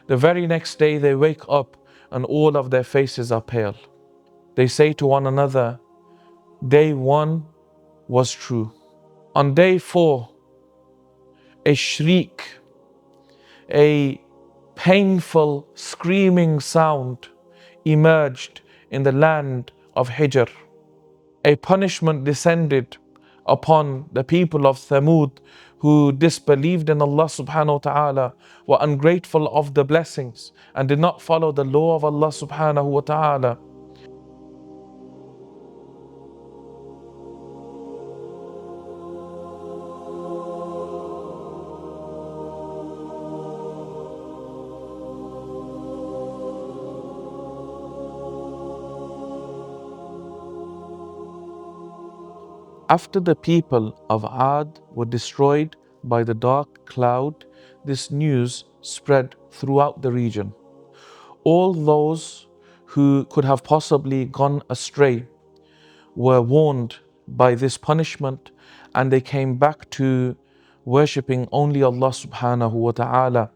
The very next day they wake up and all of their faces are pale. They say to one another, day one was true. On day four, a shriek, a painful screaming sound emerged in the land of Hijr. A punishment descended upon the people of Thamud who disbelieved in Allah subhanahu wa ta'ala, were ungrateful of the blessings and did not follow the law of Allah subhanahu wa ta'ala. After the people of Ad were destroyed by the dark cloud, this news spread throughout the region. All those who could have possibly gone astray were warned by this punishment, and they came back to worshipping only Allah subhanahu wa ta'ala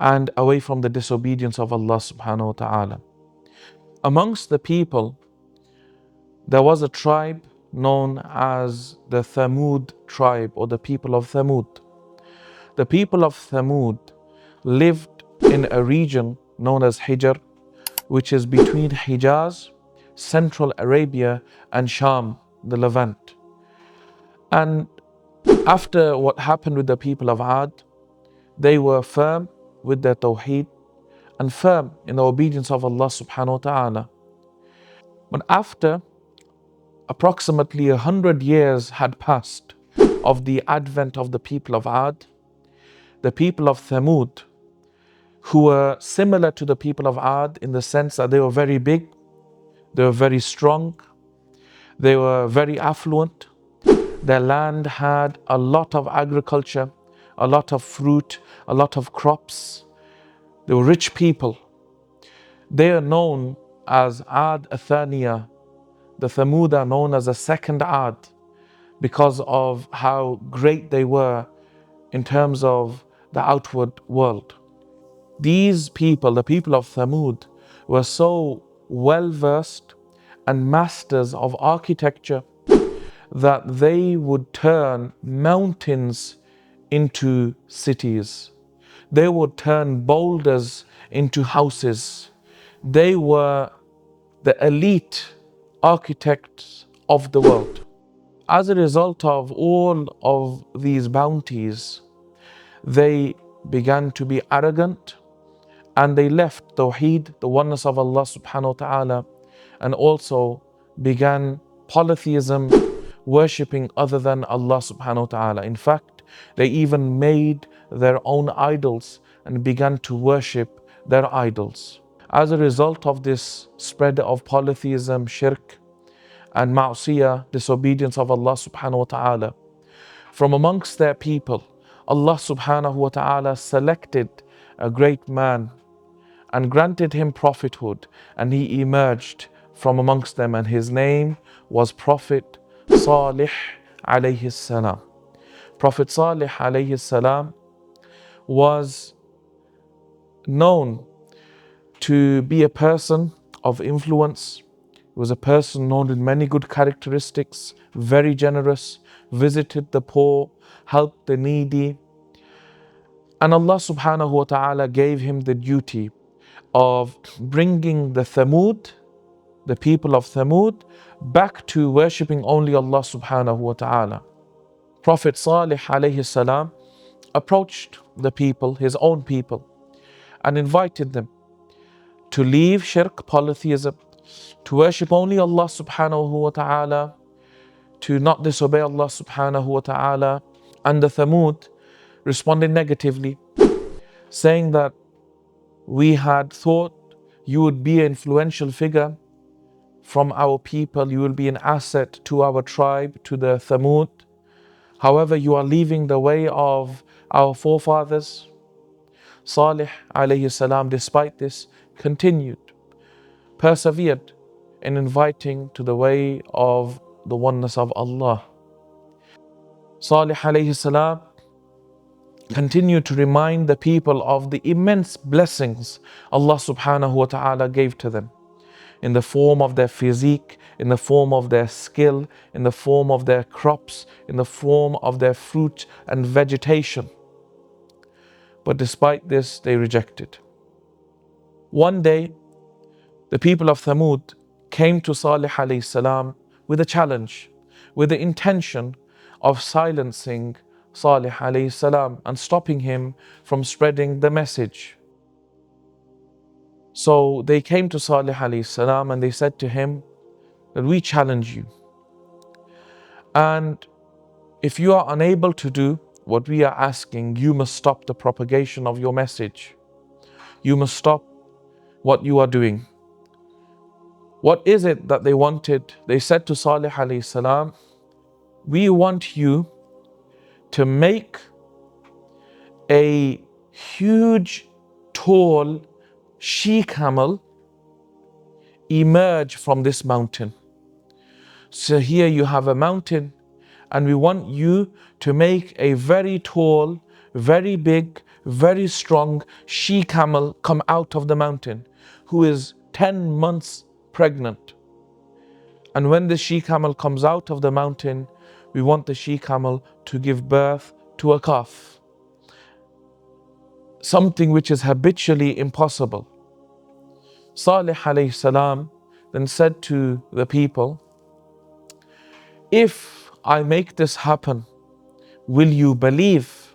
and away from the disobedience of Allah subhanahu wa ta'ala. Amongst the people, there was a tribe known as the Thamud tribe, or the people of Thamud. The people of Thamud lived in a region known as Hijr, which is between Hijaz, Central Arabia, and Sham, the Levant. And after what happened with the people of Ad, they were firm with their Tawheed and firm in the obedience of Allah subhanahu wa ta'ala. But after approximately 100 years had passed of the advent of the people of Ad, the people of Thamud, who were similar to the people of Ad in the sense that they were very big, they were very strong, they were very affluent, their land had a lot of agriculture, a lot of fruit, a lot of crops. They were rich people. They are known as Ad Athaniya. The Thamud are known as a second Ad because of how great they were in terms of the outward world. These people, the people of Thamud, were so well versed and masters of architecture that they would turn mountains into cities. They would turn boulders into houses. They were the elite architects of the world. As a result of all of these bounties, they began to be arrogant and they left Tawheed, the oneness of Allah subhanahu wa ta'ala, and also began polytheism, worshipping other than Allah subhanahu wa ta'ala. In fact, they even made their own idols and began to worship their idols. As a result of this spread of polytheism, shirk, and ma'siyah, disobedience of Allah subhanahu wa ta'ala, from amongst their people, Allah subhanahu wa ta'ala selected a great man and granted him prophethood, and he emerged from amongst them, and his name was Prophet Salih alayhi salam. Prophet Salih alayhi salam was known to be a person of influence. He was a person known with many good characteristics, very generous, visited the poor, helped the needy. And Allah subhanahu wa ta'ala gave him the duty of bringing the Thamud, the people of Thamud, back to worshipping only Allah subhanahu wa ta'ala. Prophet Salih alayhi salam approached the people, his own people, and invited them to leave shirk, polytheism, to worship only Allah subhanahu wa ta'ala, to not disobey Allah subhanahu wa ta'ala. And the Thamud responded negatively, saying that we had thought you would be an influential figure from our people, you will be an asset to our tribe, to the Thamud. However, you are leaving the way of our forefathers. Salih alayhi salam, despite this, continued, persevered in inviting to the way of the oneness of Allah. Salih alayhi salam continue to remind the people of the immense blessings Allah subhanahu wa ta'ala gave to them in the form of their physique, in the form of their skill, in the form of their crops, in the form of their fruit and vegetation. But despite this, they rejected. One day, the people of Thamud came to Salih alayhi salam with a challenge, with the intention of silencing Salih alayhi salam and stopping him from spreading the message. So they came to Salih alayhi salam and they said to him that we challenge you. And if you are unable to do what we are asking, you must stop the propagation of your message. You must stop what you are doing. What is it that they wanted? They said to Salih alayhi salam, we want you to make a huge, tall she-camel emerge from this mountain. So here you have a mountain, and we want you to make a very tall, very big, very strong she-camel come out of the mountain, who is 10 months pregnant. And when the she-camel comes out of the mountain, we want the she-camel to give birth to a calf. Something which is habitually impossible. Salih alayhi salam then said to the people, if I make this happen, will you believe?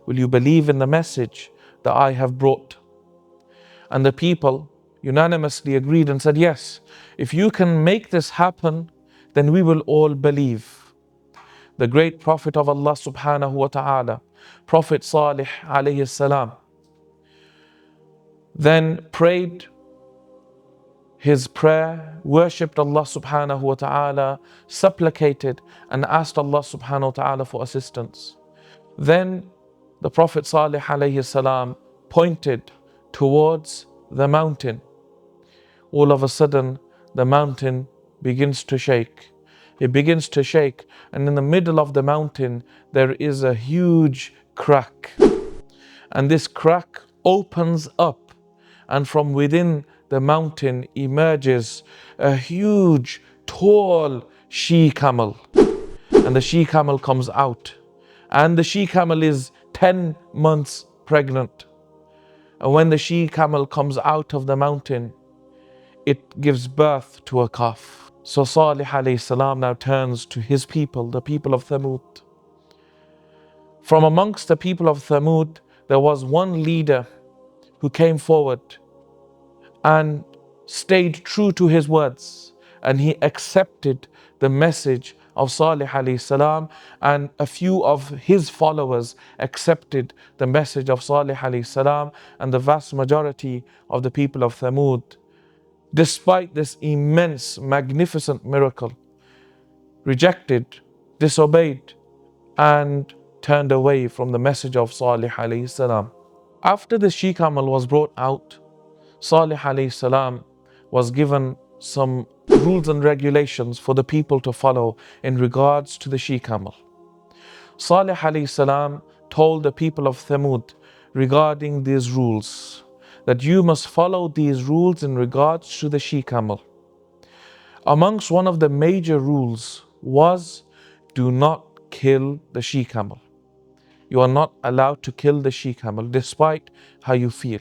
Will you believe in the message that I have brought? And the people unanimously agreed and said, yes, if you can make this happen, then we will all believe. The great Prophet of Allah subhanahu wa ta'ala, Prophet Salih alayhi salam, then prayed his prayer, worshipped Allah subhanahu wa ta'ala, supplicated and asked Allah subhanahu wa ta'ala for assistance. Then the Prophet Salih alayhi salam pointed towards the mountain. All of a sudden, the mountain begins to shake. It begins to shake, and in the middle of the mountain, there is a huge crack. And this crack opens up, and from within the mountain emerges a huge, tall she-camel. And the she-camel comes out. And the she-camel is 10 months pregnant. And when the she-camel comes out of the mountain, it gives birth to a calf. So Salih alayhi salam now turns to his people, the people of Thamud. From amongst the people of Thamud, there was one leader who came forward and stayed true to his words, and he accepted the message of Salih alayhi salam, and a few of his followers accepted the message of Salih alayhi salam, and the vast majority of the people of Thamud, despite this immense, magnificent miracle, rejected, disobeyed, and turned away from the message of Salih alayhi salam. After the she-camel was brought out, Salih alayhi salam was given some rules and regulations for the people to follow in regards to the she-camel. Salih alayhi salam told the people of Thamud regarding these rules, that you must follow these rules in regards to the she-camel. Amongst one of the major rules was, do not kill the she-camel. You are not allowed to kill the she-camel despite how you feel.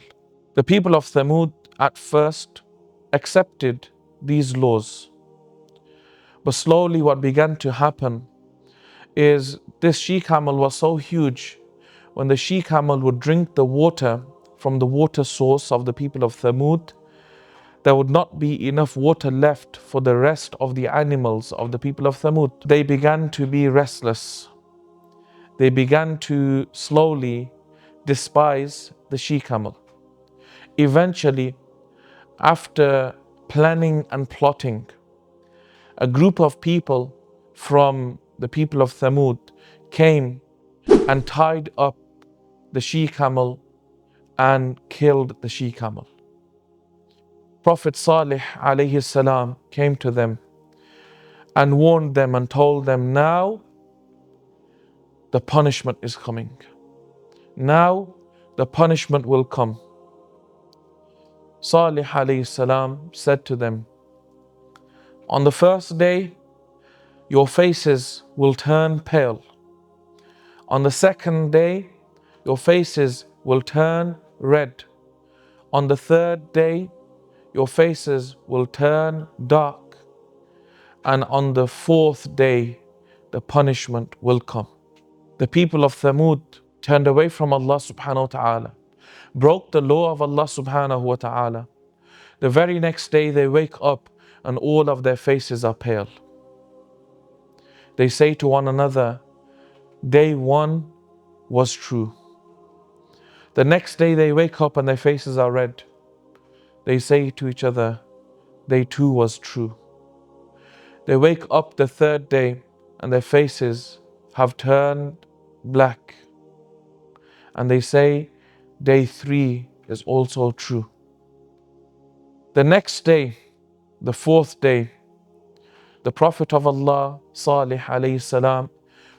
The people of Thamud at first accepted these laws. But slowly what began to happen is this she-camel was so huge, when the she-camel would drink the water from the water source of the people of Thamud, there would not be enough water left for the rest of the animals of the people of Thamud. They began to be restless. They began to slowly despise the she-camel. Eventually, after planning and plotting, a group of people from the people of Thamud came and tied up the she-camel and killed the she-camel. Prophet Salih alayhi salam came to them and warned them and told them, now the punishment is coming. Now the punishment will come. Salih alayhi salam said to them, on the first day, your faces will turn pale. On the second day, your faces will turn red. On the third day, your faces will turn dark. And on the fourth day, the punishment will come. The people of Thamud turned away from Allah subhanahu wa ta'ala, broke the law of Allah subhanahu wa ta'ala. The very next day they wake up and all of their faces are pale. They say to one another, day one was true. The next day they wake up and their faces are red. They say to each other, day two was true. They wake up the third day and their faces have turned black. And they say, day three is also true. The next day, the fourth day, the Prophet of Allah, Salih alayhi salam,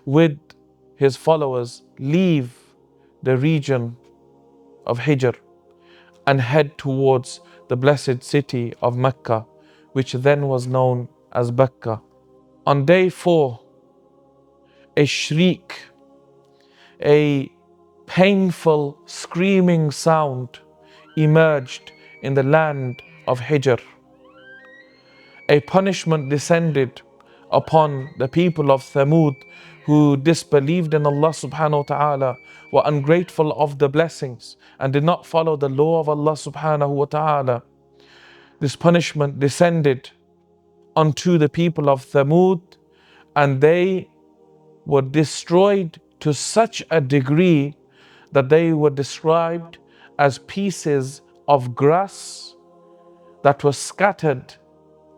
with his followers, leave the region of Hijr and head towards the blessed city of Mecca, which then was known as Becca. On day four, a shriek, a painful screaming sound emerged in the land of Hijr. A punishment descended upon the people of Thamud who disbelieved in Allah subhanahu wa ta'ala, were ungrateful of the blessings and did not follow the law of Allah subhanahu wa ta'ala. This punishment descended unto the people of Thamud and they were destroyed to such a degree that they were described as pieces of grass that were scattered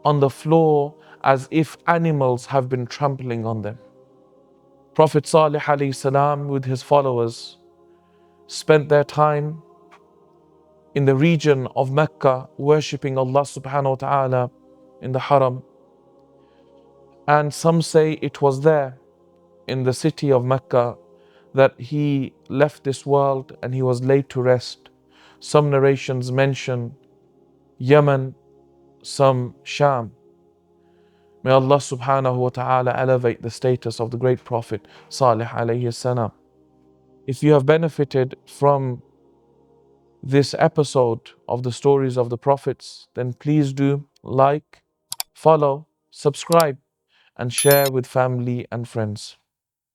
on the floor as if animals have been trampling on them. Prophet Salih alayhi salam with his followers spent their time in the region of Mecca worshipping Allah subhanahu wa ta'ala in the Haram. And some say it was there in the city of Mecca that he left this world and he was laid to rest. Some narrations mention Yemen, some Sham. May Allah subhanahu wa ta'ala elevate the status of the great Prophet Salih alayhi salam. If you have benefited from this episode of the stories of the prophets, then please do like, follow, subscribe, and share with family and friends.